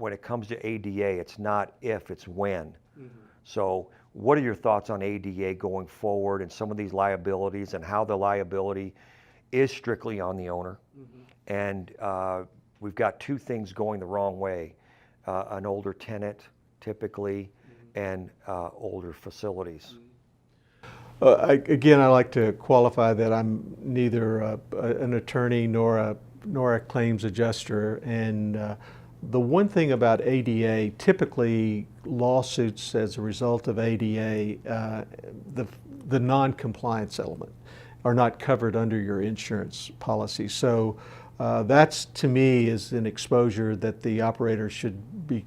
when it comes to ADA, it's not if, it's when. So what are your thoughts on ADA going forward and some of these liabilities and how the liability is strictly on the owner? And we've got two things going the wrong way. An older tenant typically and older facilities. Again, I like to qualify that I'm neither an attorney nor a claims adjuster. And the one thing about ADA, typically lawsuits as a result of ADA, the non-compliance element are not covered under your insurance policy. So that's, to me, is an exposure that the operator should be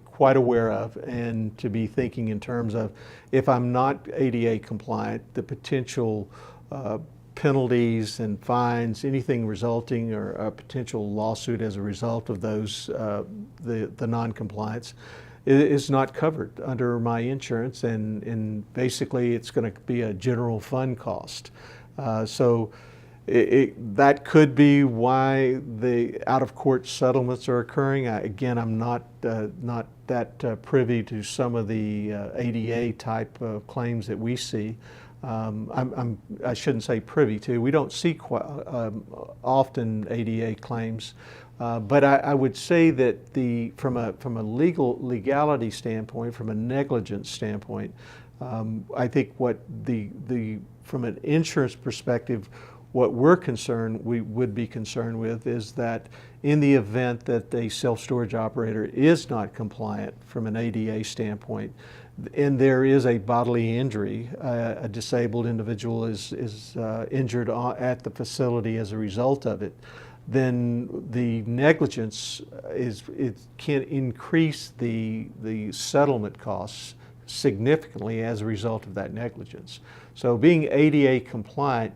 quite aware of, and to be thinking in terms of, if I'm not ADA compliant, the potential penalties and fines, anything resulting, or a potential lawsuit as a result of those, the non-compliance, is not covered under my insurance, and basically it's going to be a general fund cost. So that could be why the out-of-court settlements are occurring. Again, I'm not that privy to some of the ADA type of claims that we see. I shouldn't say privy to. We don't see quite often ADA claims, but I would say that from a legality standpoint, from a negligence standpoint, I think what from an insurance perspective, what we would be concerned with is that in the event that a self-storage operator is not compliant from an ADA standpoint, and there is a bodily injury, a disabled individual is injured at the facility as a result of it, then the negligence can increase the settlement costs significantly as a result of that negligence. So being ADA compliant,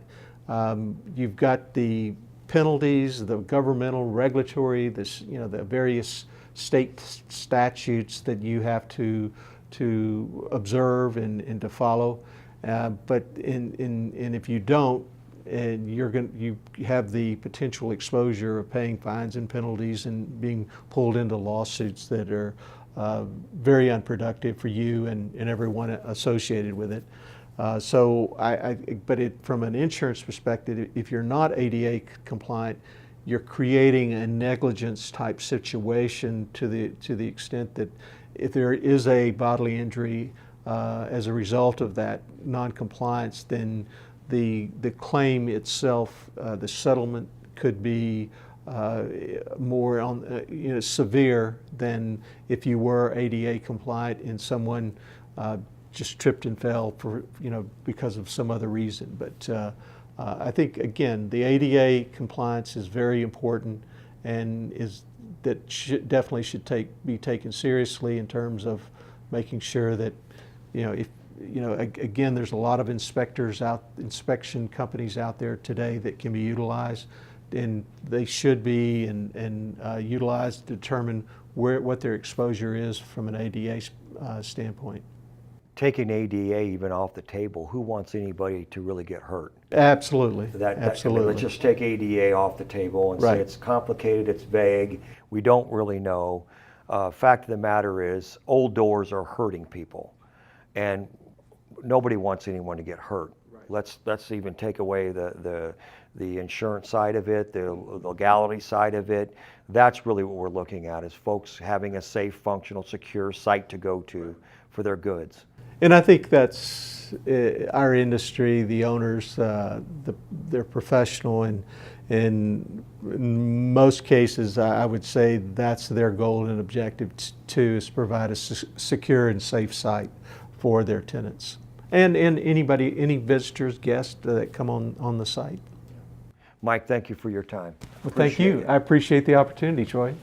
you've got the penalties, the governmental, regulatory, the various state statutes that you have to observe and to follow. But if you don't, and you have the potential exposure of paying fines and penalties and being pulled into lawsuits that are very unproductive for you and everyone associated with it. From an insurance perspective, if you're not ADA compliant, you're creating a negligence type situation to the extent that if there is a bodily injury as a result of that non-compliance, then the claim itself, the settlement, could be more severe than if you were ADA compliant and someone just tripped and fell because of some other reason. But I think, again, the ADA compliance is very important, and definitely should be taken seriously in terms of making sure that again, there's a lot of inspection companies out there today that can be utilized, and they should be utilized to determine what their exposure is from an ADA standpoint. Taking ADA even off the table, who wants anybody to really get hurt? Absolutely. Absolutely. Let's just take ADA off the table and say it's complicated, it's vague, we don't really know. Fact of the matter is, old doors are hurting people, and nobody wants anyone to get hurt. Right. Let's even take away the insurance side of it, the legality side of it. That's really what we're looking at, is folks having a safe, functional, secure site to go to for their goods. And I think that's our industry, the owners, they're professional, and in most cases, I would say that's their goal and objective too, is provide a secure and safe site for their tenants and any visitors, guests that come on the site. Mike, thank you for your time. Well, thank you. I appreciate the opportunity, Troy.